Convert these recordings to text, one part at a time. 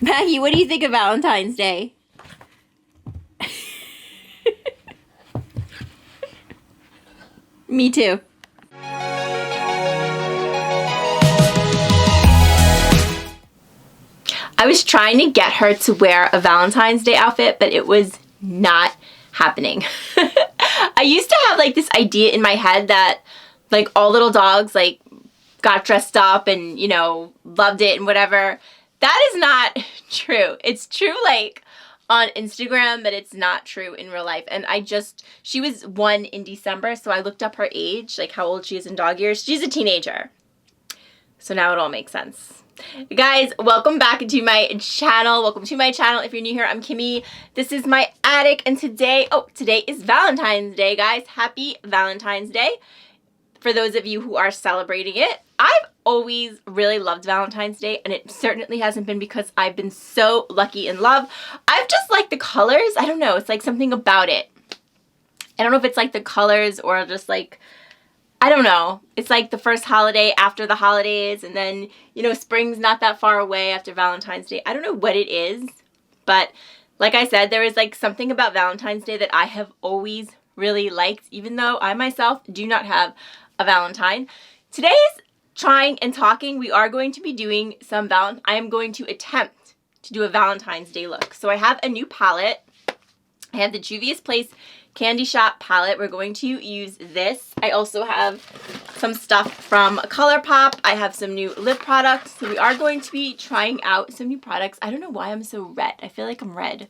Maggie, what do you think of Valentine's Day? Me too. I was trying to get her to wear a Valentine's Day outfit, but it was not happening. I used to have like this idea in my head that like all little dogs like got dressed up and, you know, loved it and whatever. That is not true. It's true like on Instagram, but it's not true in real life. And she was 1 in December, so I looked up her age, like how old she is in dog years. She's a teenager. So now it all makes sense. Guys, welcome back to my channel. Welcome to my channel. If you're new here, I'm Kimmy. This is my attic, and today is Valentine's Day, guys. Happy Valentine's Day. For those of you who are celebrating it, I've always really loved Valentine's Day, and it certainly hasn't been because I've been so lucky in love. I've just liked the colors. I don't know. It's like something about it. I don't know if it's like the colors or just like, I don't know. It's like the first holiday after the holidays, and then, you know, spring's not that far away after Valentine's Day. I don't know what it is, but like I said, there is like something about Valentine's Day that I have always really liked, even though I myself do not have a Valentine. Today's trying and talking, we are going to be doing I am going to attempt to do a Valentine's Day look. So I have a new palette. I have the Juvia's Place Candy Shop palette. We're going to use this. I also have some stuff from Colourpop. I have some new lip products. So we are going to be trying out some new products. I don't know why I'm so red. I feel like I'm red.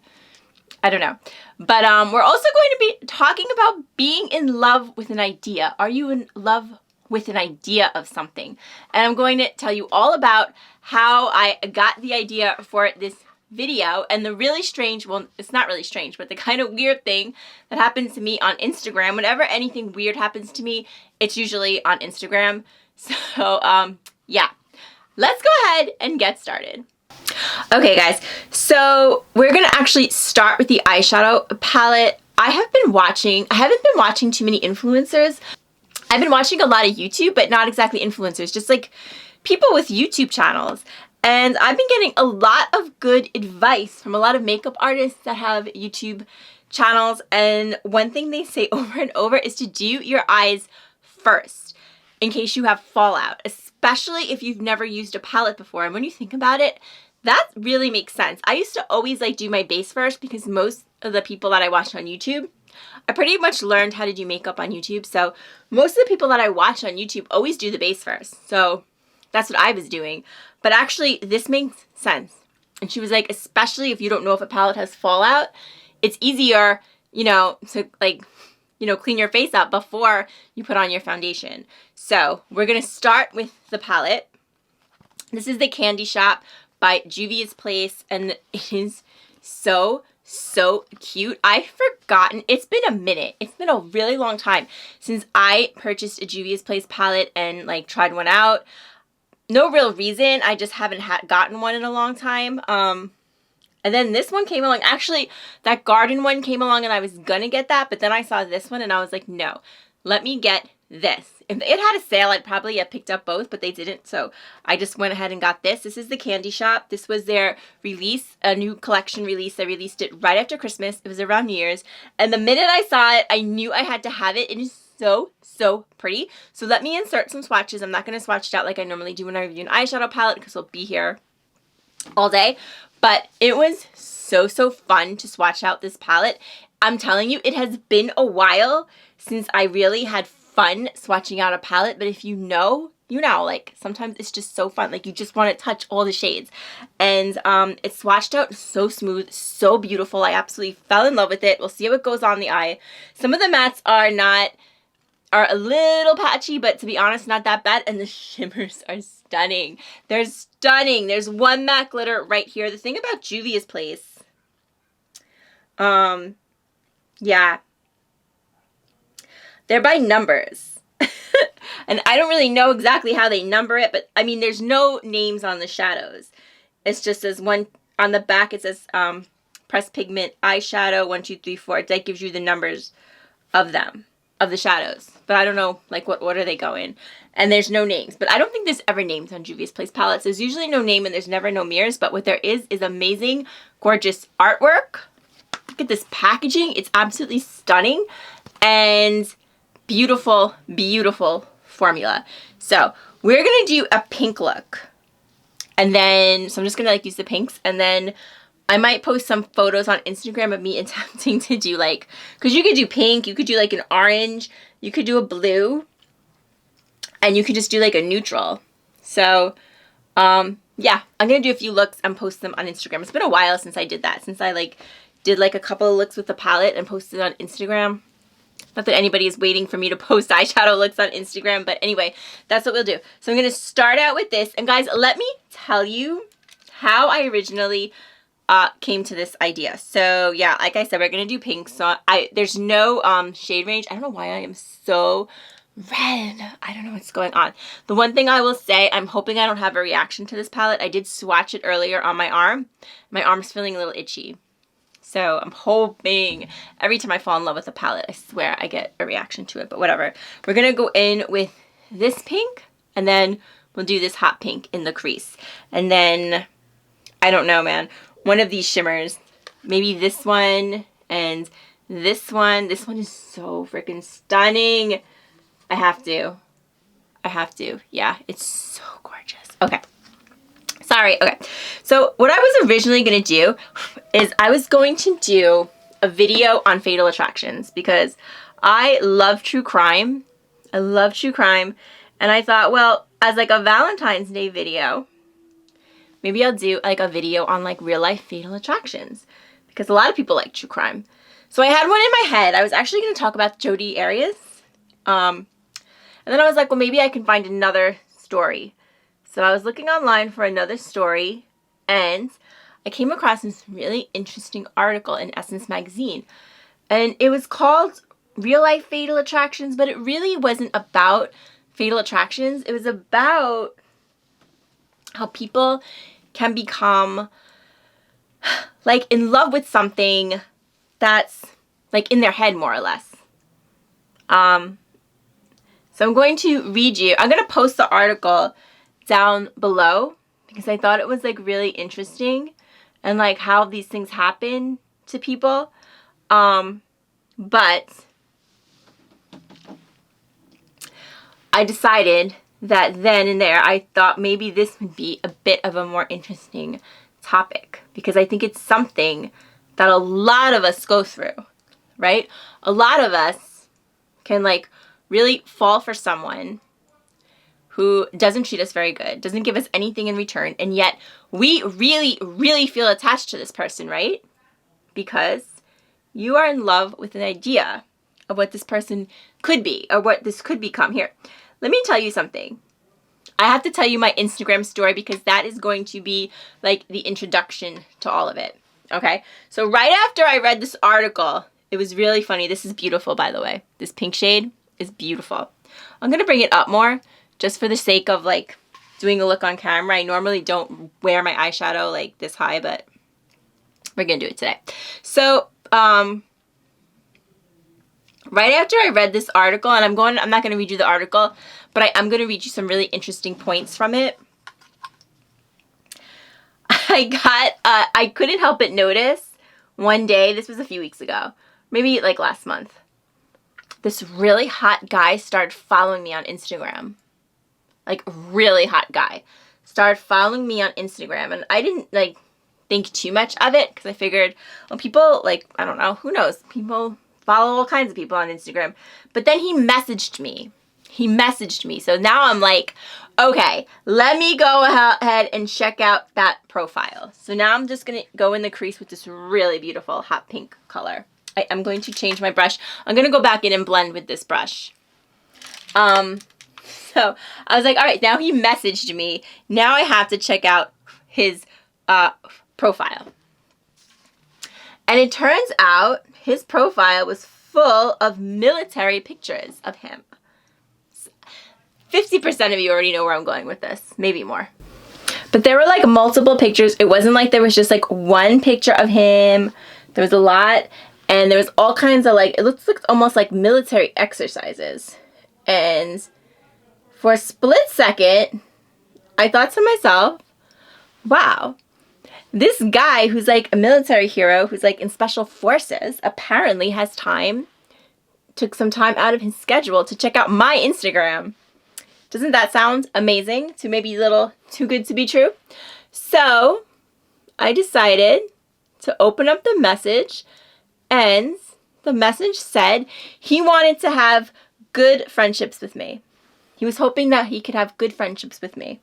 I don't know. But we're also going to be talking about being in love with an idea. Are you in love with an idea of something? And I'm going to tell you all about how I got the idea for this video, and the really strange, well, it's not really strange, but the kind of weird thing that happens to me on Instagram. Whenever anything weird happens to me, it's usually on Instagram. So, yeah. Let's go ahead and get started. Okay, guys, so we're gonna actually start with the eyeshadow palette. I haven't been watching too many influencers. I've been watching a lot of YouTube, but not exactly influencers, just like people with YouTube channels. And I've been getting a lot of good advice from a lot of makeup artists that have YouTube channels. And one thing they say over and over is to do your eyes first in case you have fallout, especially if you've never used a palette before. And when you think about it, that really makes sense. I used to always like do my base first because most of the people that I watched on YouTube, I pretty much learned how to do makeup on YouTube. So most of the people that I watch on YouTube always do the base first. So that's what I was doing. But actually, this makes sense. And she was like, especially if you don't know if a palette has fallout, it's easier, you know, to like, you know, clean your face up before you put on your foundation. So we're going to start with the palette. This is the Candy Shop by Juvia's Place, and it is so cute. I've forgotten. It's been a minute. It's been a really long time since I purchased a Juvia's Place palette and like tried one out. No real reason. I just haven't gotten one in a long time. And then this one came along. Actually, that garden one came along and I was gonna get that, but then I saw this one and I was like, no, let me get this. If it had a sale, I'd probably have picked up both, but they didn't. So I just went ahead and got this. This is the Candy Shop. This was their release, a new collection release. They released it right after Christmas. It was around New Year's. And the minute I saw it, I knew I had to have it. It is so pretty. So let me insert some swatches. I'm not going to swatch it out like I normally do when I review an eyeshadow palette because I'll be here all day. But it was so fun to swatch out this palette. I'm telling you, it has been a while since I really had fun swatching out a palette. But if you know, you know, like sometimes it's just so fun. Like you just want to touch all the shades. And it swatched out so smooth, so beautiful. I absolutely fell in love with it. We'll see how it goes on the eye. Some of the mattes are a little patchy, but to be honest, not that bad. And the shimmers are stunning. They're stunning. There's one matte glitter right here. The thing about Juvia's Place, yeah, they're by numbers. And I don't really know exactly how they number it, but I mean, there's no names on the shadows. It's just as one on the back, it says pressed pigment eyeshadow 1, 2, 3, 4. That gives you the numbers of them, of the shadows. But I don't know like what order they go in. And there's no names. But I don't think there's ever names on Juvia's Place palettes. There's usually no name and there's never no mirrors. But what there is amazing, gorgeous artwork. Look at this packaging. It's absolutely stunning. And beautiful, beautiful formula. So we're going to do a pink look. And then, so I'm just going to like use the pinks. And then I might post some photos on Instagram of me attempting to do like, because you could do pink, you could do like an orange, you could do a blue, and you could just do like a neutral. So, yeah, I'm going to do a few looks and post them on Instagram. It's been a while since I did that, since I like did like a couple of looks with the palette and posted on Instagram. Not that anybody is waiting for me to post eyeshadow looks on Instagram, but anyway, that's what we'll do. So I'm going to start out with this. And guys, let me tell you how I originally came to this idea. So yeah, like I said, we're going to do pink. So there's no shade range. I don't know why I am so red. I don't know what's going on. The one thing I will say, I'm hoping I don't have a reaction to this palette. I did swatch it earlier on my arm. My arm's feeling a little itchy. So I'm hoping every time I fall in love with a palette, I swear I get a reaction to it, but whatever. We're going to go in with this pink, and then we'll do this hot pink in the crease. And then, I don't know, man, one of these shimmers, maybe this one and this one. This one is so freaking stunning. I have to. Yeah, it's so gorgeous. Okay. Sorry, okay. So what I was originally going to do is I was going to do a video on Fatal Attractions because I love true crime. I love true crime. And I thought, well, as like a Valentine's Day video, maybe I'll do like a video on like real life fatal attractions because a lot of people like true crime. So I had one in my head. I was actually going to talk about Jodi Arias. And then I was like, well, maybe I can find another story. So I was looking online for another story, and I came across this really interesting article in Essence magazine. And it was called Real Life Fatal Attractions, but it really wasn't about fatal attractions. It was about how people can become like in love with something that's like in their head more or less. So I'm going to read you. I'm going to post the article down below because I thought it was like really interesting and like how these things happen to people. But I decided that then and there I thought maybe this would be a bit of a more interesting topic because I think it's something that a lot of us go through, right? A lot of us can like really fall for someone who doesn't treat us very good, doesn't give us anything in return, and yet we really, really feel attached to this person, right? Because you are in love with an idea of what this person could be or what this could become. Here, let me tell you something. I have to tell you my Instagram story because that is going to be like the introduction to all of it, okay? So right after I read this article, it was really funny. This is beautiful, by the way. This pink shade is beautiful. I'm going to bring it up more just for the sake of like doing a look on camera. I normally don't wear my eyeshadow like this high, but we're going to do it today. So, right after I read this article, and I'm not going to read you the article, but I'm going to read you some really interesting points from it. I couldn't help but notice one day, this was a few weeks ago, maybe like last month, this really hot guy started following me on Instagram. Like, really hot guy. Started following me on Instagram. And I didn't, like, think too much of it. Because I figured, well, people, like, I don't know. Who knows? People follow all kinds of people on Instagram. But then he messaged me. So now I'm like, okay, let me go ahead and check out that profile. So now I'm just going to go in the crease with this really beautiful hot pink color. I'm going to change my brush. I'm going to go back in and blend with this brush. So I was like, all right, now he messaged me. Now I have to check out his profile. And it turns out his profile was full of military pictures of him. 50% of you already know where I'm going with this. Maybe more. But there were like multiple pictures. It wasn't like there was just like one picture of him. There was a lot. And there was all kinds of like, it looks like almost like military exercises. And For a split second, I thought to myself, wow, this guy who's like a military hero, who's like in special forces, apparently has time, took some time out of his schedule to check out my Instagram. Doesn't that sound amazing? To maybe a little too good to be true? So I decided to open up the message, and the message said he wanted to have good friendships with me. He was hoping that he could have good friendships with me.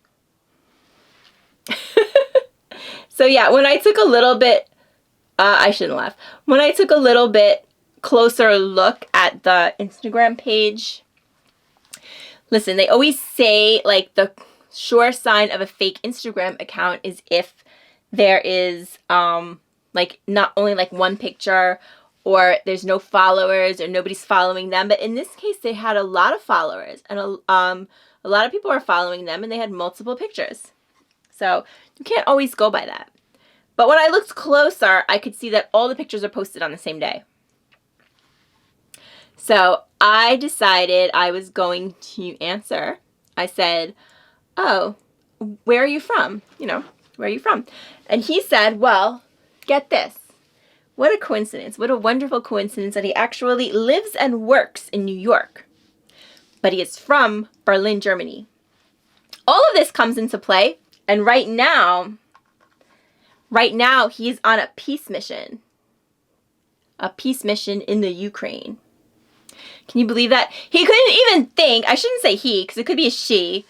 So yeah, when I took a little bit, I shouldn't laugh. When I took a little bit closer look at the Instagram page, listen, they always say like the sure sign of a fake Instagram account is if there is like not only like one picture, or there's no followers, or nobody's following them. But in this case, they had a lot of followers, and a lot of people are following them, and they had multiple pictures. So you can't always go by that. But when I looked closer, I could see that all the pictures are posted on the same day. So I decided I was going to answer. I said, oh, where are you from? You know, where are you from? And he said, well, get this. What a coincidence. What a wonderful coincidence that he actually lives and works in New York. But he is from Berlin, Germany. All of this comes into play. And right now he's on a peace mission. A peace mission in the Ukraine. Can you believe that? He couldn't even think, I shouldn't say he, because it could be a she.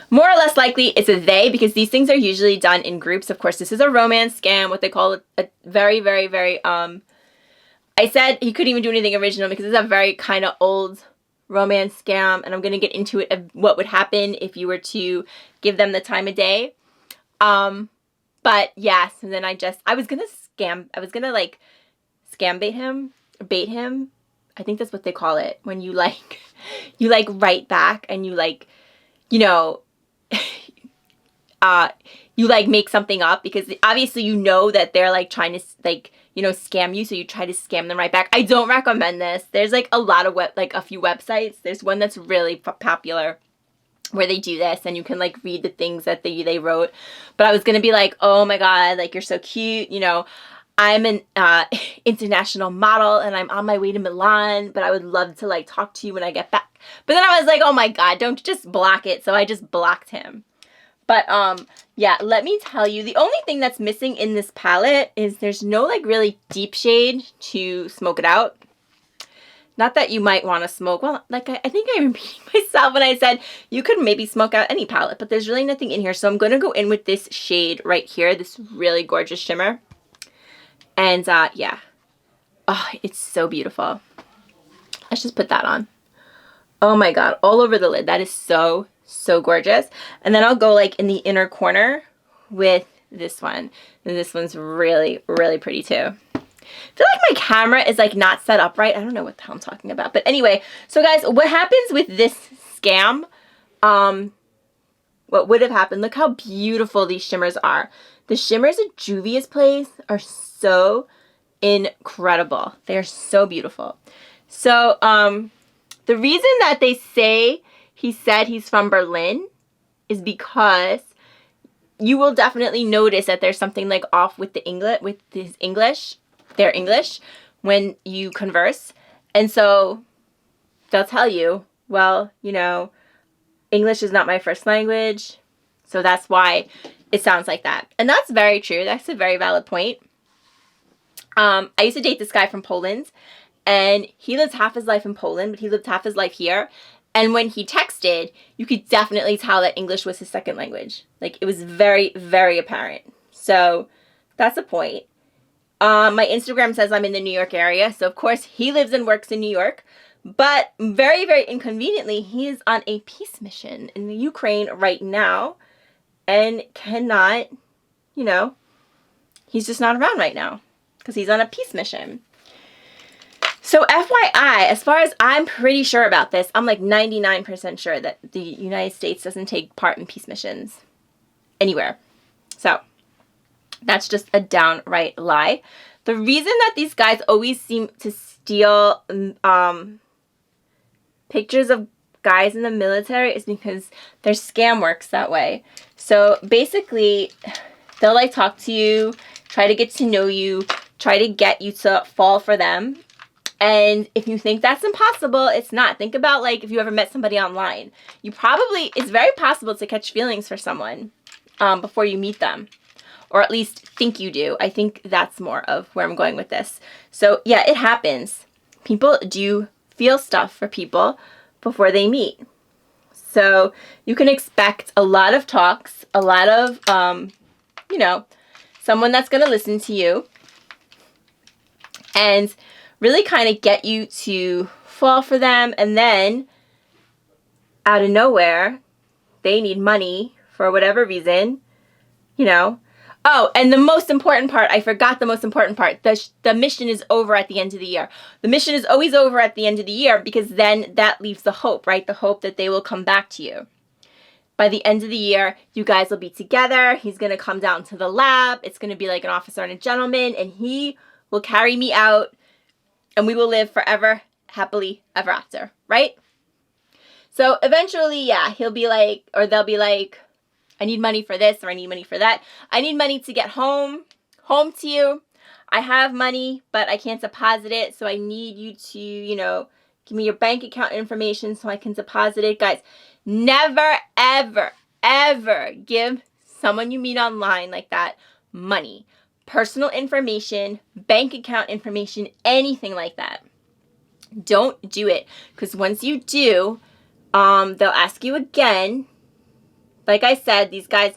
More or less likely it's a they, because these things are usually done in groups. Of course, this is a romance scam, what they call a very, very, very, I said he couldn't even do anything original because it's a very kind of old romance scam, and I'm going to get into it of what would happen if you were to give them the time of day. But yes, and then I was going to like scam bait him. I think that's what they call it, when you write back and you like, you know, you like make something up, because obviously you know that they're like trying to like, you know, scam you, so you try to scam them right back. I don't recommend this. There's like a lot of a few websites. There's one that's really popular where they do this, and you can like read the things that they wrote. But I was gonna be like, oh my god, like you're so cute, you know. I'm an international model, and I'm on my way to Milan, but I would love to like talk to you when I get back. But then I was like, oh my god, don't just block it. So I just blocked him. But yeah, let me tell you, the only thing that's missing in this palette is there's no like really deep shade to smoke it out. Not that you might want to smoke. Well, like I think I'm repeating myself when I said you could maybe smoke out any palette, but there's really nothing in here. So I'm going to go in with this shade right here, this really gorgeous shimmer. And yeah, oh, it's so beautiful. Let's just put that on. Oh my god, all over the lid. That is so, so gorgeous. And then I'll go like in the inner corner with this one. And this one's really, really pretty too. I feel like my camera is like not set up right. I don't know what the hell I'm talking about. But anyway, so guys, what happens with this scam, what would have happened, look how beautiful these shimmers are. The shimmers at Juvia's Place are so incredible. They are so beautiful. So the reason that they say he said he's from Berlin is because you will definitely notice that there's something like off with the English, their English, when you converse. And so they'll tell you, well, you know, English is not my first language, so that's why it sounds like that. And that's very true. That's a very valid point. I used to date this guy from Poland, and he lived half his life in Poland, but he lived half his life here. And when he texted, you could definitely tell that English was his second language. Like, it was very, very apparent. So that's a point. My Instagram says I'm in the New York area. So, of course, he lives and works in New York. But very, very inconveniently, he is on a peace mission in the Ukraine right now and cannot, you know, he's just not around right now because he's on a peace mission. So FYI, as far as I'm pretty sure about this, I'm like 99% sure that the United States doesn't take part in peace missions anywhere. So that's just a downright lie. The reason that these guys always seem to steal pictures of guys in the military is because their scam works that way. So basically, they'll like talk to you, try to get to know you, try to get you to fall for them. And if you think that's impossible, it's not. Think about like if you ever met somebody online. It's very possible to catch feelings for someone before you meet them. Or at least think you do. I think that's more of where I'm going with this. So yeah, it happens. People do feel stuff for people before they meet. So you can expect a lot of talks, a lot of, someone that's going to listen to you and really kind of get you to fall for them. And then out of nowhere, they need money for whatever reason, Oh, and the most important part, I forgot the most important part. The mission is over at the end of the year. The mission is always over at the end of the year because then that leaves the hope, right? The hope that they will come back to you. By the end of the year, you guys will be together. He's going to come down to the lab. It's going to be like an officer and a gentleman, and he will carry me out, and we will live forever, happily, ever after, right? So eventually, yeah, he'll be like, or they'll be like, I need money for this or I need money for that. I need money to get home to you. I have money, but I can't deposit it. So I need you to, give me your bank account information so I can deposit it. Guys, never, ever, ever give someone you meet online like that money. Personal information, bank account information, anything like that. Don't do it. Because once you do, they'll ask you again. Like I said, these guys,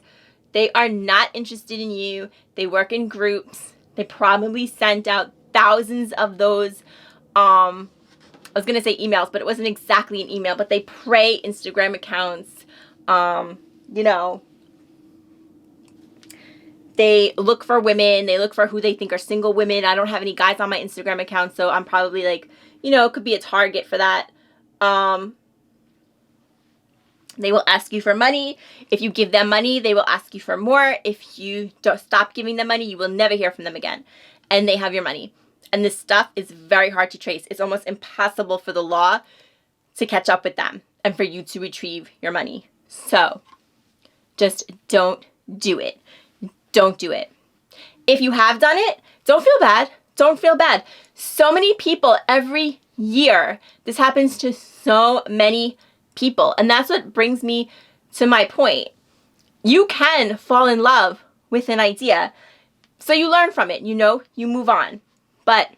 they are not interested in you. They work in groups. They probably sent out thousands of those, I was going to say emails, but it wasn't exactly an email, but they pray Instagram accounts, They look for women. They look for who they think are single women. I don't have any guys on my Instagram account, so I'm probably like, could be a target for that. They will ask you for money. If you give them money, they will ask you for more. If you don't stop giving them money, you will never hear from them again. And they have your money. And this stuff is very hard to trace. It's almost impossible for the law to catch up with them and for you to retrieve your money. So just don't do it. Don't do it. If you have done it, don't feel bad. Don't feel bad. So many people every year, this happens to so many people. And that's what brings me to my point. You can fall in love with an idea. So you learn from it, you move on. But,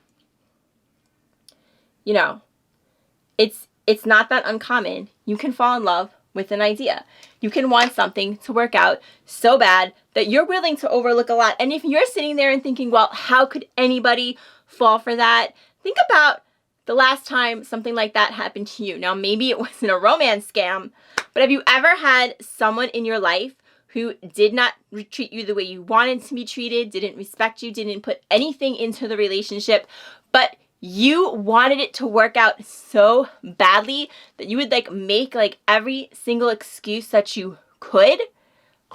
it's not that uncommon. You can fall in love with an idea. You can want something to work out so bad that you're willing to overlook a lot. And if you're sitting there and thinking, well, how could anybody fall for that? Think about the last time something like that happened to you. Now, maybe it wasn't a romance scam, but have you ever had someone in your life who did not treat you the way you wanted to be treated, didn't respect you, didn't put anything into the relationship, but you wanted it to work out so badly that you would make every single excuse that you could,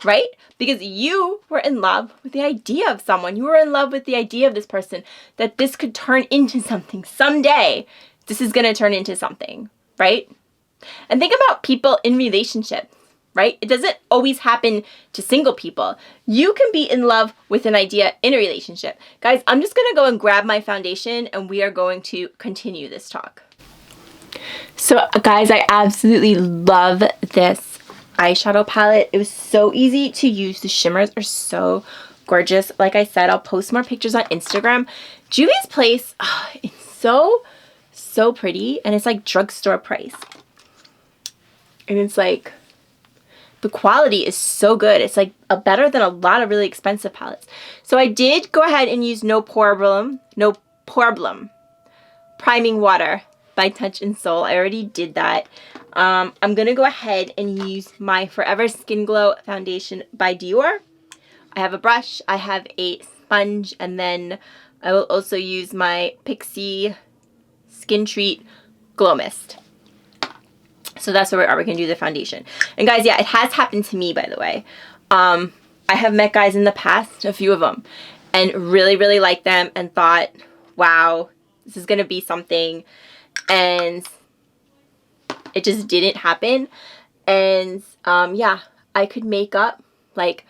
right? Because you were in love with the idea of someone. You were in love with the idea of this person, that this could turn into something. Someday, this is going to turn into something, right? And think about people in relationships, right? It doesn't always happen to single people. You can be in love with an idea in a relationship. Guys, I'm just going to go and grab my foundation and we are going to continue this talk. So guys, I absolutely love this eyeshadow palette. It was so easy to use. The shimmers are so gorgeous. Like I said, I'll post more pictures on Instagram. Juvia's Place, it's so pretty, and it's like drugstore price. And it's like, the quality is so good. It's like better than a lot of really expensive palettes. So I did go ahead and use No Poreblem Priming Water by Touch in Soul. I already did that. I'm going to go ahead and use my Forever Skin Glow Foundation by Dior. I have a brush, I have a sponge, and then I will also use my Pixie Skin Treat Glow Mist. So that's where we are. We're going to do the foundation. And guys, yeah, it has happened to me, by the way. I have met guys in the past, a few of them, and really, really liked them and thought, wow, this is going to be something. And It just didn't happen. And yeah, I could make up like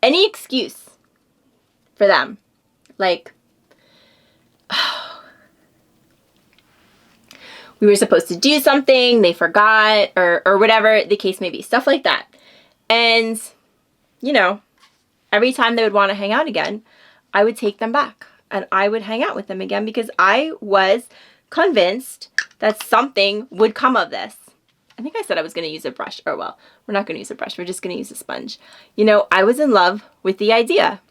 any excuse for them. Like, we were supposed to do something, they forgot, or whatever the case may be. Stuff like that. And, you know, every time they would want to hang out again, I would take them back. And I would hang out with them again because I was convinced that something would come of this. I think I said I was going to use a brush. Or, well, we're not going to use a brush. We're just going to use a sponge. You know, I was in love with the idea.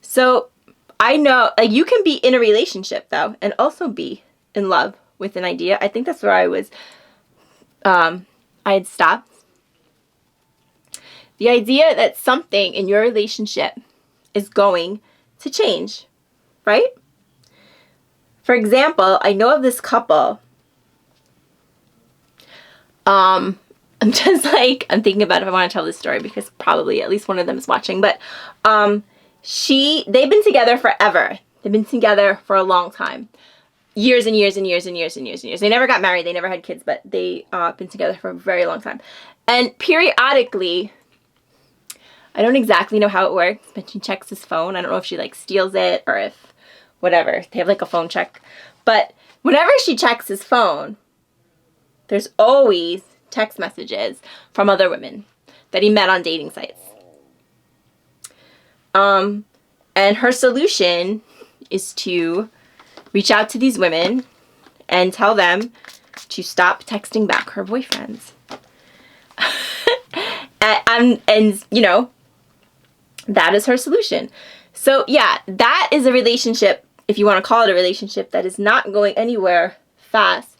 So, I know, like, you can be in a relationship, though, and also be in love with an idea. I think that's where I was, I had stopped. The idea that something in your relationship is going to change, right? For example, I know of this couple. I'm just like, I'm thinking about if I want to tell this story because probably at least one of them is watching. But they've been together forever. They've been together for a long time. Years and years and years and years and years and years. They never got married. They never had kids, but they been together for a very long time. And periodically, I don't exactly know how it works, but she checks his phone. I don't know if she like steals it or if whatever. They have like a phone check. But whenever she checks his phone, there's always text messages from other women that he met on dating sites. And her solution is to reach out to these women and tell them to stop texting back her boyfriends. and you know, that is her solution. So yeah, that is a relationship, if you want to call it a relationship, that is not going anywhere fast.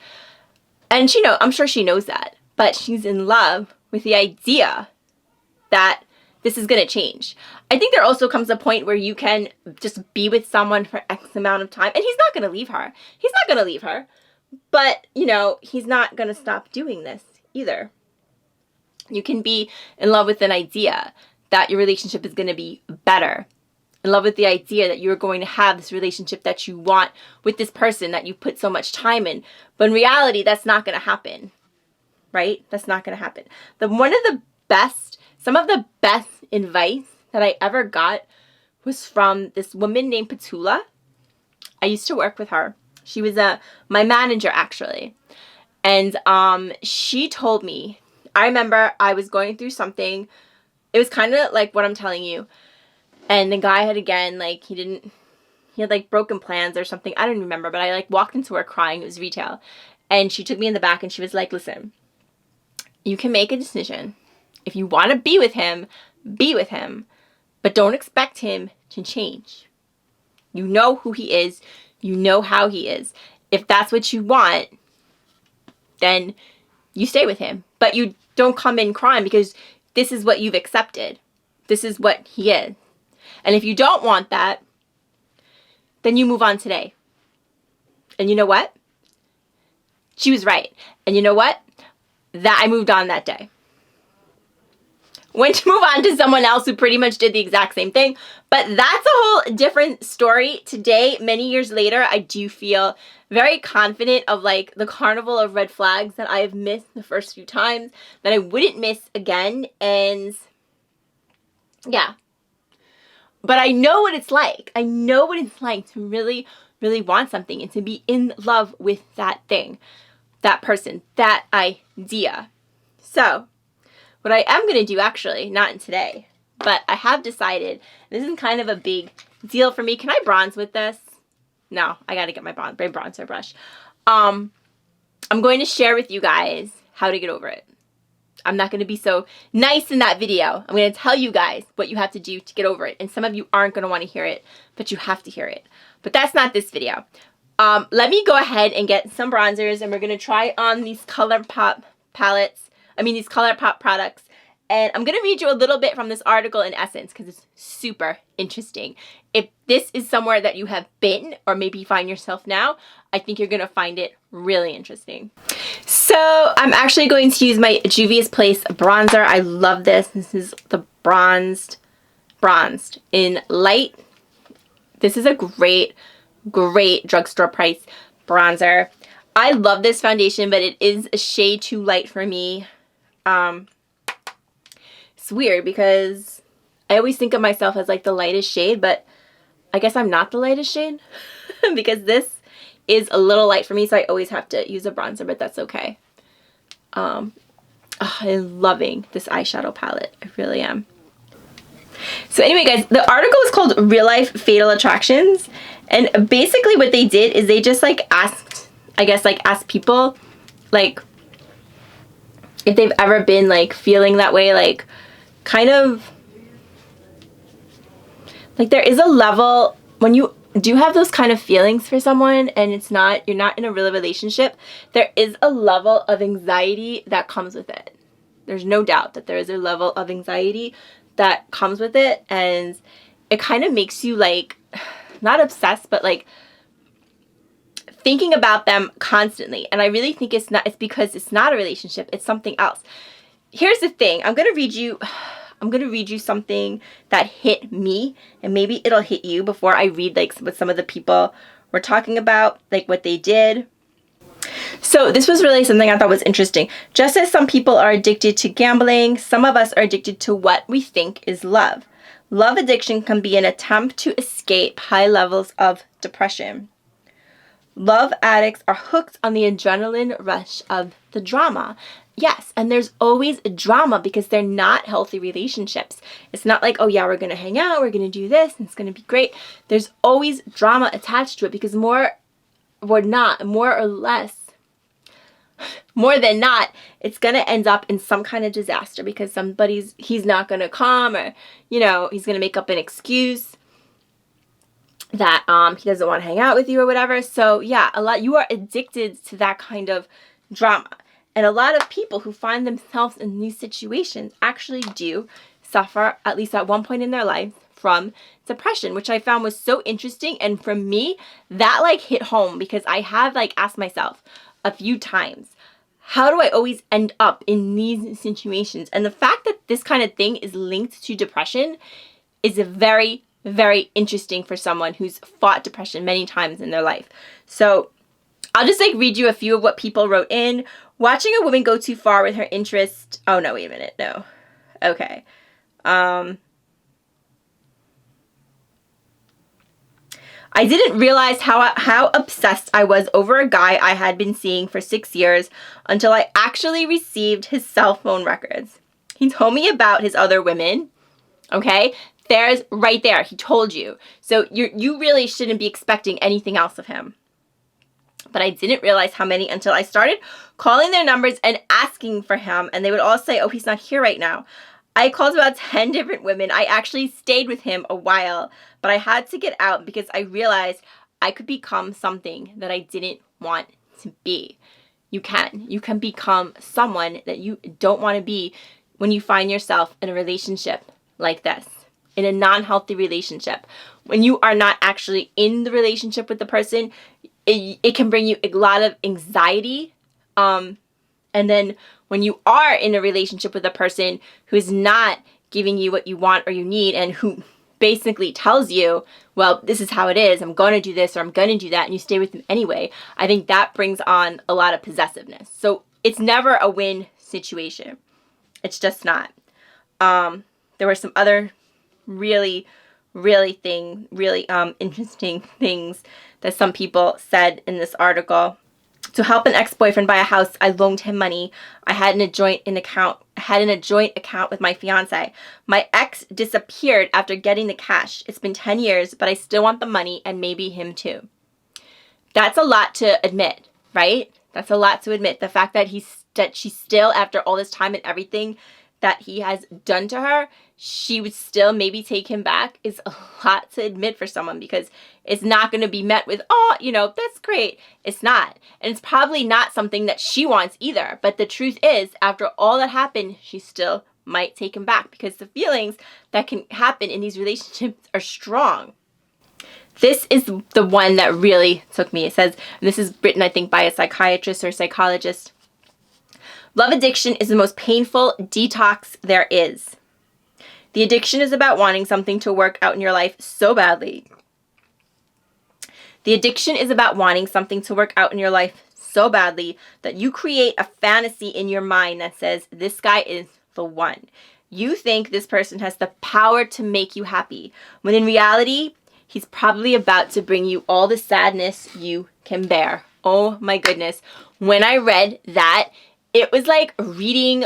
And she I'm sure she knows that, but she's in love with the idea that this is going to change. I think there also comes a point where you can just be with someone for X amount of time, and he's not going to leave her. He's not going to leave her. But, you know, he's not going to stop doing this either. You can be in love with an idea that your relationship is going to be better. In love with the idea that you're going to have this relationship that you want with this person that you put so much time in. But in reality, that's not going to happen. Right? That's not going to happen. Some of the best advice that I ever got was from this woman named Petula. I used to work with her. She was my manager, actually. And she told me, I remember I was going through something. It was kind of like what I'm telling you. And the guy had again, like, he had like broken plans or something. I don't remember, but I like walked into her crying. It was retail. And she took me in the back and she was like, listen, you can make a decision. If you want to be with him, but don't expect him to change. You know who he is. You know how he is. If that's what you want, then you stay with him. But you don't come in crying because this is what you've accepted. This is what he is. And if you don't want that, then you move on today. And you know what? She was right. And you know what? That I moved on that day. Went to move on to someone else who pretty much did the exact same thing. But that's a whole different story. Today, many years later, I do feel very confident of like the carnival of red flags that I have missed the first few times that I wouldn't miss again. And yeah. But I know what it's like. I know what it's like to really, really want something and to be in love with that thing, that person, that idea. So what I am going to do, actually, not in today, but I have decided, this is kind of a big deal for me. Can I bronze with this? No, I got to get my bronzer brush. I'm going to share with you guys how to get over it. I'm not going to be so nice in that video. I'm going to tell you guys what you have to do to get over it. And some of you aren't going to want to hear it, but you have to hear it. But that's not this video. Let me go ahead and get some bronzers, and we're going to try on these Colourpop these Colourpop products. And I'm going to read you a little bit from this article in Essence because it's super interesting. If this is somewhere that you have been or maybe find yourself now, I think you're going to find it really interesting. So I'm actually going to use my Juvia's Place bronzer. I love this. This is the bronzed in light. This is a great drugstore price bronzer. I love this foundation, but it is a shade too light for me. It's weird because I always think of myself as like the lightest shade, but I guess I'm not the lightest shade because this is a little light for me, so I always have to use a bronzer, but that's okay. I'm loving this eyeshadow palette. I really am. So anyway, guys, the article is called Real Life Fatal Attractions, and basically what they did is they just like asked, I guess, like asked people like if they've ever been like feeling that way, like kind of like there is a level when you do have those kind of feelings for someone and you're not in a real relationship, there is a level of anxiety that comes with it. There's no doubt that there is a level of anxiety that comes with it, and it kind of makes you like not obsessed, but like thinking about them constantly. And I really think it's because it's not a relationship, it's something else. Here's the thing. I'm gonna read you something that hit me, and maybe it'll hit you before I read like what some of the people were talking about, like what they did. So this was really something I thought was interesting. Just as some people are addicted to gambling, some of us are addicted to what we think is love. Love addiction can be an attempt to escape high levels of depression. Love addicts are hooked on the adrenaline rush of the drama. Yes, and there's always drama because they're not healthy relationships. It's not like, oh yeah, we're going to hang out, we're going to do this, and it's going to be great. There's always drama attached to it because more than not, it's going to end up in some kind of disaster because he's not going to come, or, he's going to make up an excuse that he doesn't want to hang out with you or whatever. So yeah, you are addicted to that kind of drama. And a lot of people who find themselves in these situations actually do suffer, at least at one point in their life, from depression, which I found was so interesting. And for me, that like hit home because I have like asked myself a few times, how do I always end up in these situations? And the fact that this kind of thing is linked to depression is a very, very interesting for someone who's fought depression many times in their life. So I'll just like read you a few of what people wrote in. Watching a woman go too far with her interest. Oh no, wait a minute. No. Okay. I didn't realize how obsessed I was over a guy I had been seeing for 6 years until I actually received his cell phone records. He told me about his other women. Okay? There's right there. He told you. So you really shouldn't be expecting anything else of him. But I didn't realize how many until I started calling their numbers and asking for him. And they would all say, oh, he's not here right now. I called about 10 different women. I actually stayed with him a while, but I had to get out because I realized I could become something that I didn't want to be. You can become someone that you don't want to be when you find yourself in a relationship like this, in a non-healthy relationship. When you are not actually in the relationship with the person, it can bring you a lot of anxiety. And then when you are in a relationship with a person who is not giving you what you want or you need, and who basically tells you, well, this is how it is, I'm going to do this or I'm going to do that, and you stay with them anyway, I think that brings on a lot of possessiveness. So it's never a win situation. It's just not. There were some other really interesting things that some people said in this article. To help an ex-boyfriend buy a house, I loaned him money. I had in a joint account with my fiance. My ex disappeared after getting the cash. It's been 10 years, but I still want the money and maybe him too. That's a lot to admit, right? That's a lot to admit. The fact that she still, after all this time and everything that he has done to her, she would still maybe take him back is a lot to admit for someone, because it's not going to be met with, oh, that's great. It's not. And it's probably not something that she wants either. But the truth is, after all that happened, she still might take him back because the feelings that can happen in these relationships are strong. This is the one that really took me. It says, and this is written, I think, by a psychiatrist or psychologist. Love addiction is the most painful detox there is. The addiction is about wanting something to work out in your life so badly. The The addiction is about wanting something to work out in your life so badly that you create a fantasy in your mind that says, this guy is the one. You think this person has the power to make you happy, when in reality, he's probably about to bring you all the sadness you can bear. Oh my goodness. When I read that, it was like reading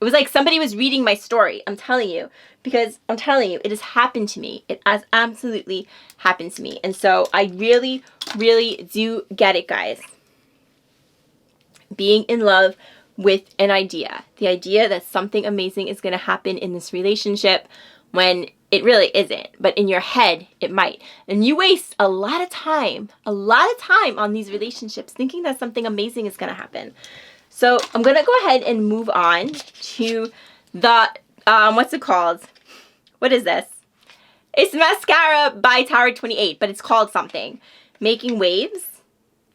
it was like somebody was reading my story. I'm telling you, because I'm telling you, it has happened to me. It has absolutely happened to me. And so I really, really do get it, guys. Being in love with an idea. The idea that something amazing is going to happen in this relationship when it really isn't. But in your head, it might. And you waste a lot of time on these relationships thinking that something amazing is going to happen. So I'm going to go ahead and move on to the, what's it called? What is this? It's mascara by Tower 28, but it's called something. Making Waves.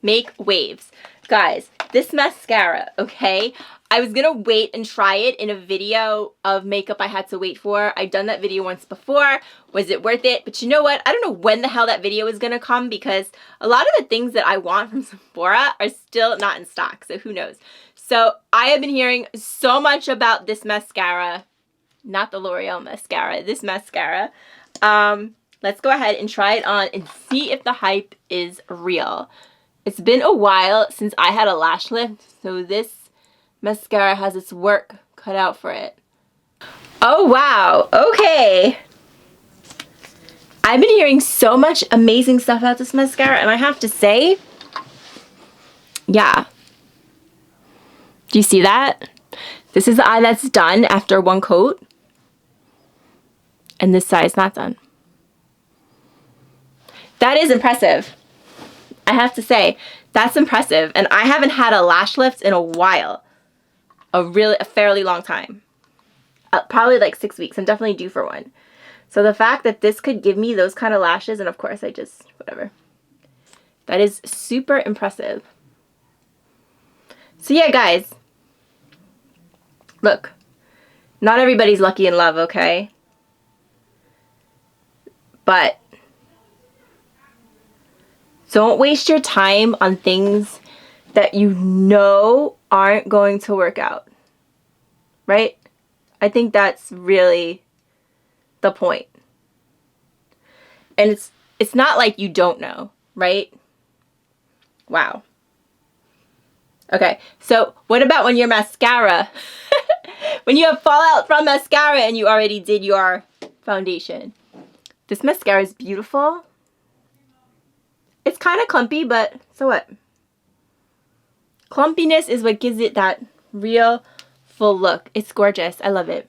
Make Waves. Guys, this mascara, okay? I was going to wait and try it in a video of makeup I had to wait for. I've done that video once before. Was it worth it? But you know what? I don't know when the hell that video is going to come because a lot of the things that I want from Sephora are still not in stock. So who knows? So I have been hearing so much about this mascara. Not the L'Oreal mascara. This mascara. Let's go ahead and try it on and see if the hype is real. It's been a while since I had a lash lift. So this mascara has its work cut out for it. Oh, wow. Okay. I've been hearing so much amazing stuff about this mascara, and I have to say, yeah. Do you see that? This is the eye that's done after one coat, and this side is not done. That is impressive. I have to say, that's impressive, and I haven't had a lash lift in a while. A fairly long time. Probably like 6 weeks. I'm definitely due for one. So the fact that this could give me those kind of lashes, and of course I just, whatever. That is super impressive. So yeah, guys. Look. Not everybody's lucky in love, okay? But don't waste your time on things that you know aren't going to work out. Right? I think that's really the point. And it's not like you don't know, right? Wow. Okay, so what about when your mascara, when you have fallout from mascara and you already did your foundation? This mascara is beautiful. It's kind of clumpy, but so what? Clumpiness is what gives it that real full look. It's gorgeous. I love it.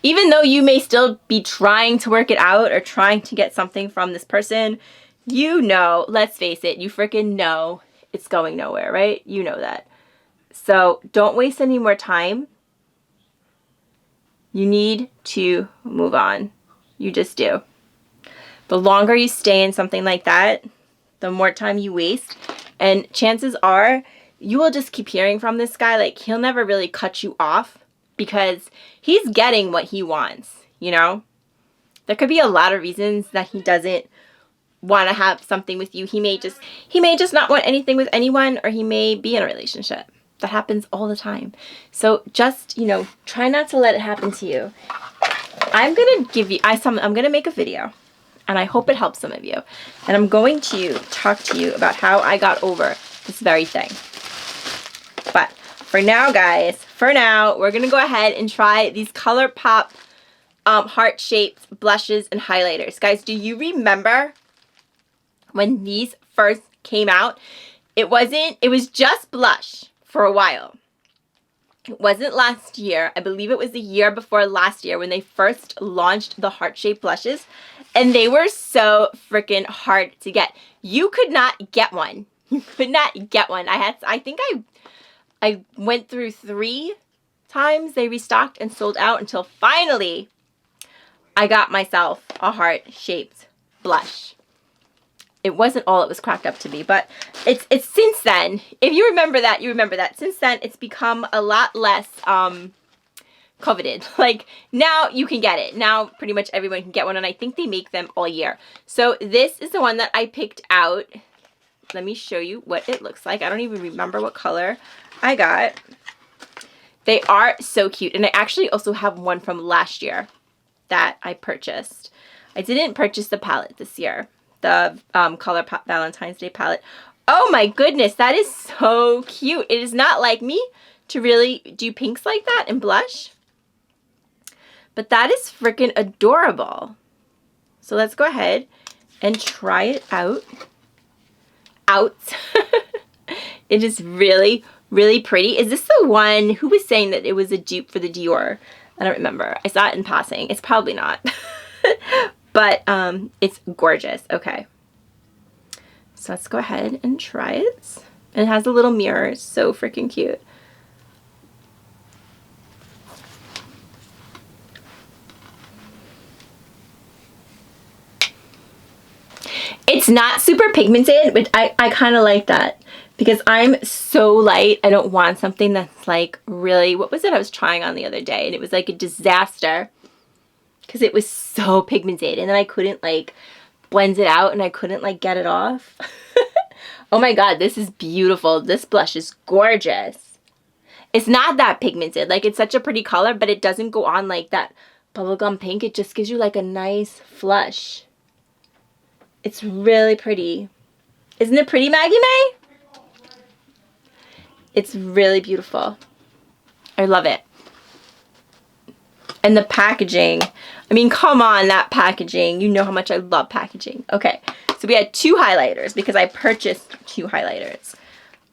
Even though you may still be trying to work it out or trying to get something from this person, you know, let's face it, you freaking know it's going nowhere, right? You know that. So don't waste any more time. You need to move on. You just do. The longer you stay in something like that, the more time you waste. And chances are you will just keep hearing from this guy. Like, he'll never really cut you off because he's getting what he wants, you know? There could be a lot of reasons that he doesn't want to have something with you. He may just not want anything with anyone, or he may be in a relationship. That happens all the time. So just, you know, try not to let it happen to you. I'm going to give you, I'm going to make a video, and I hope it helps some of you. And I'm going to talk to you about how I got over this very thing. But for now, guys, we're going to go ahead and try these Colourpop heart-shaped blushes and highlighters. Guys, do you remember when these first came out? It was just blush for a while. It wasn't last year. I believe it was the year before last year when they first launched the heart-shaped blushes. And they were so freaking hard to get. You could not get one. You could not get one. I think I went through 3 times they restocked and sold out until finally I got myself a heart-shaped blush. It wasn't all it was cracked up to be, but it's since then, if you remember that, you remember that. Since then, it's become a lot less coveted. Like, now you can get it. Now pretty much everyone can get one, and I think they make them all year. So this is the one that I picked out. Let me show you what it looks like. I don't even remember what color I got. They are so cute, and I actually also have one from last year that I purchased. I didn't purchase the palette this year, the Colourpop Valentine's Day palette. Oh my goodness, that is so cute. It is not like me to really do pinks like that and blush, but that is freaking adorable. So let's go ahead and try it out. It is really, really pretty. Is this the one, who was saying that it was a dupe for the Dior? I don't remember. I saw it in passing. It's probably not. But it's gorgeous. Okay. So let's go ahead and try it. And it has a little mirror. So freaking cute. It's not super pigmented, but I kind of like that because I'm so light. I don't want something that's like really, what was it I was trying on the other day? And it was like a disaster because it was so pigmented, and then I couldn't like blend it out, and I couldn't like get it off. Oh my god, this is beautiful. This blush is gorgeous. It's not that pigmented. Like, it's such a pretty color, but it doesn't go on like that bubblegum pink. It just gives you like a nice flush. It's really pretty. Isn't it pretty, Maggie May? It's really beautiful. I love it. And the packaging. I mean, come on, that packaging. You know how much I love packaging. Okay, so we had 2 highlighters because I purchased 2 highlighters.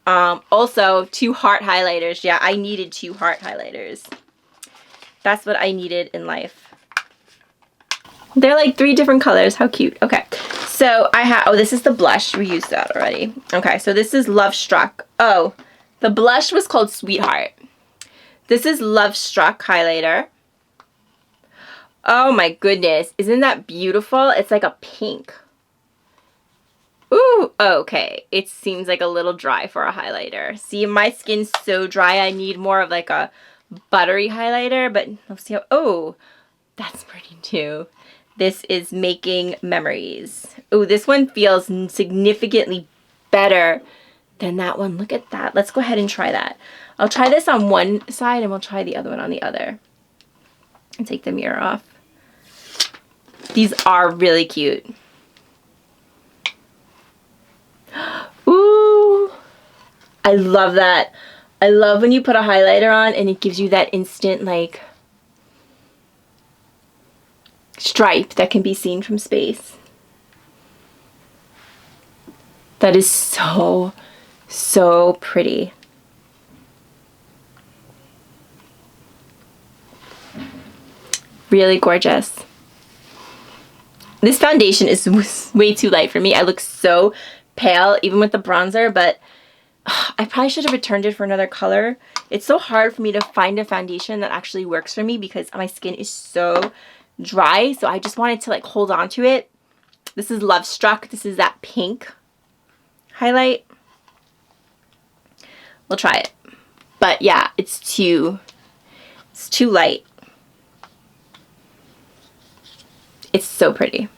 Also, 2 heart highlighters. Yeah, I needed 2 heart highlighters. That's what I needed in life. They're like 3 different colors. How cute. Okay, so I have, oh, this is the blush. We used that already. Okay, so this is Love Struck. Oh, the blush was called Sweetheart. This is Love Struck highlighter. Oh my goodness, isn't that beautiful? It's like a pink. Ooh, okay. It seems like a little dry for a highlighter. See, my skin's so dry, I need more of like a buttery highlighter, but let's see how, oh, that's pretty too. This is Making Memories. Oh, this one feels significantly better than that one. Look at that. Let's go ahead and try that. I'll try this on one side and we'll try the other one on the other. And take the mirror off. These are really cute. Ooh, I love that. I love when you put a highlighter on and it gives you that instant like stripe that can be seen from space. That is so, so pretty. Really gorgeous. This foundation is way too light for me. I look so pale even with the bronzer, but I probably should have returned it for another color. It's so hard for me to find a foundation that actually works for me because my skin is so dry, so I just wanted to like hold on to it. This is Love Struck. This is that pink highlight. We'll try it. But yeah, it's too light. It's so pretty.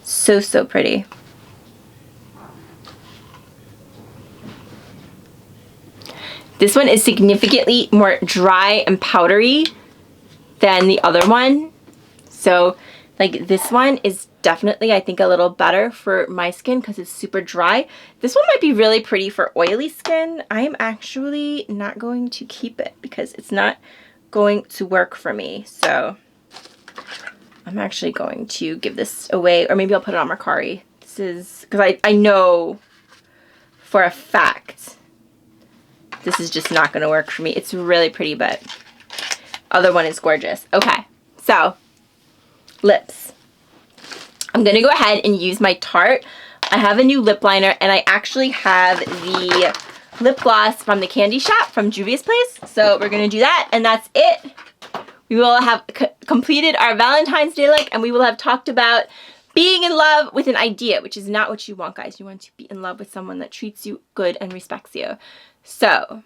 So, so pretty. This one is significantly more dry and powdery than the other one. So, like, this one is definitely, I think, a little better for my skin because it's super dry. This one might be really pretty for oily skin. I'm actually not going to keep it because it's not going to work for me. So, I'm actually going to give this away, or maybe I'll put it on Mercari. This is, because I know for a fact this is just not going to work for me. It's really pretty, but other one is gorgeous. Okay, so lips. I'm going to go ahead and use my Tarte. I have a new lip liner, and I actually have the lip gloss from the candy shop from Juvia's Place. So we're going to do that, and that's it. We will have completed our Valentine's Day look, and we will have talked about being in love with an idea, which is not what you want, guys. You want to be in love with someone that treats you good and respects you. So,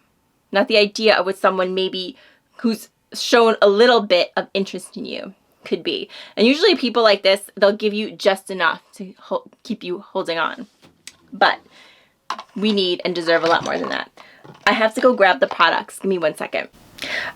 not the idea of with someone maybe who's shown a little bit of interest in you. Could be. And usually people like this, they'll give you just enough to keep you holding on. But we need and deserve a lot more than that. I have to go grab the products. Give me 1 second.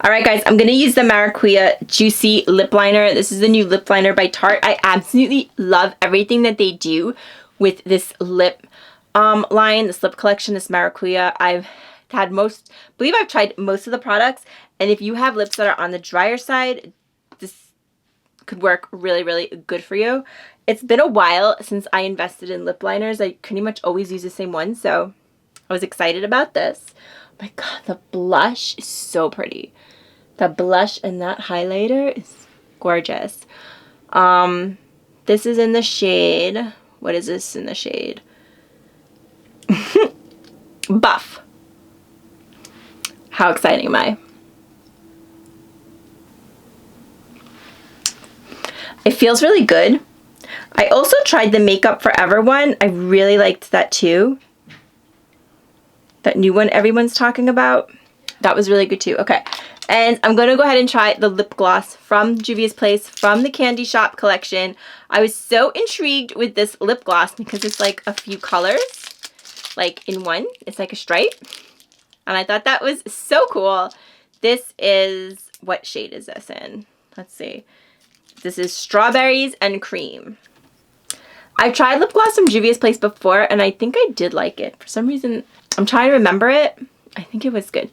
Alright guys, I'm going to use the Maracuja Juicy Lip Liner. This is the new lip liner by Tarte. I absolutely love everything that they do with this lip line, this lip collection, this Maracuja. I've tried most of the products, and if you have lips that are on the drier side, this could work really, really good for you. It's been a while since I invested in lip liners. I pretty much always use the same one, so I was excited about this. Oh my god, the blush is so pretty. The blush and that highlighter is gorgeous. This is in the shade, what is this in the shade? Buff. How exciting am I? It feels really good. I also tried the Makeup Forever one. I really liked that too. That new one everyone's talking about. That was really good too. Okay. And I'm going to go ahead and try the lip gloss from Juvia's Place from the Candy Shop collection. I was so intrigued with this lip gloss because it's like a few colors, like in one. It's like a stripe. And I thought that was so cool. This is, what shade is this in? Let's see. This is Strawberries and Cream. I've tried lip gloss from Juvia's Place before, and I think I did like it. For some reason, I'm trying to remember it. I think it was good.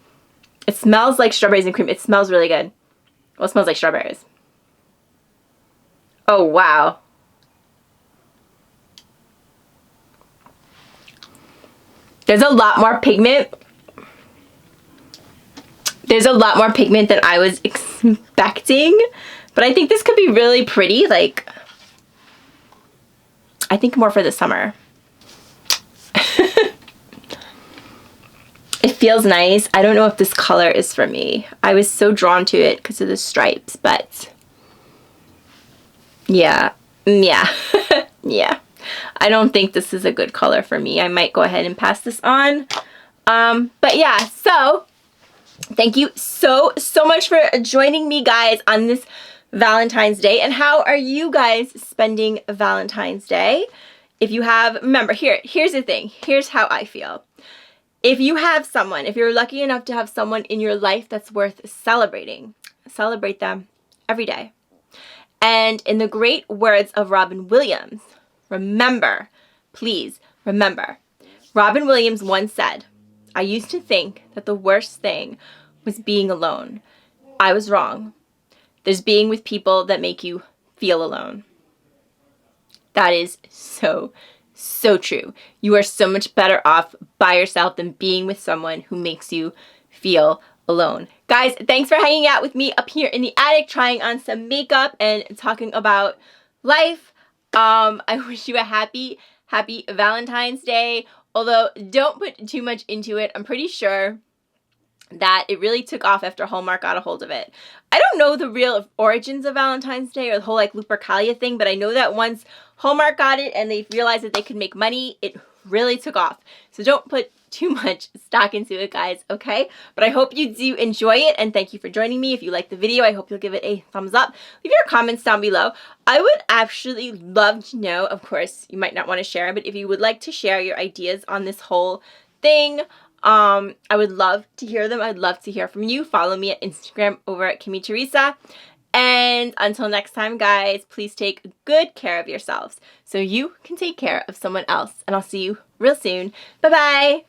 It smells like strawberries and cream. It smells really good. Well, it smells like strawberries. Oh, wow. There's a lot more pigment. There's a lot more pigment than I was expecting. But I think this could be really pretty. Like, I think more for the summer. It feels nice. I don't know if this color is for me. I was so drawn to it because of the stripes, but yeah. Yeah. I don't think this is a good color for me. I might go ahead and pass this on. But yeah, so thank you so much for joining me, guys, on this Valentine's Day. And how are you guys spending Valentine's Day? If you have, remember, here's the thing. Here's how I feel. If you have someone, if you're lucky enough to have someone in your life that's worth celebrating, celebrate them every day. And in the great words of Robin Williams, remember, please remember, Robin Williams once said, "I used to think that the worst thing was being alone. I was wrong. There's being with people that make you feel alone." That is so true. You are so much better off by yourself than being with someone who makes you feel alone. Guys, thanks for hanging out with me up here in the attic, trying on some makeup and talking about life. I wish you a happy Valentine's Day. Although, don't put too much into it. I'm pretty sure that it really took off after Hallmark got a hold of it. I don't know the real origins of Valentine's Day or the whole like Lupercalia thing, but I know that once Hallmark got it and they realized that they could make money, it really took off. So don't put too much stock into it, guys, okay? But I hope you do enjoy it, and thank you for joining me. If you liked the video, I hope you'll give it a thumbs up. Leave your comments down below. I would actually love to know, of course, you might not want to share, but if you would like to share your ideas on this whole thing, I would love to hear them. I'd love to hear from you. Follow me at Instagram over at Kimmy Teresa. And until next time, guys, please take good care of yourselves so you can take care of someone else. And I'll see you real soon. Bye-bye.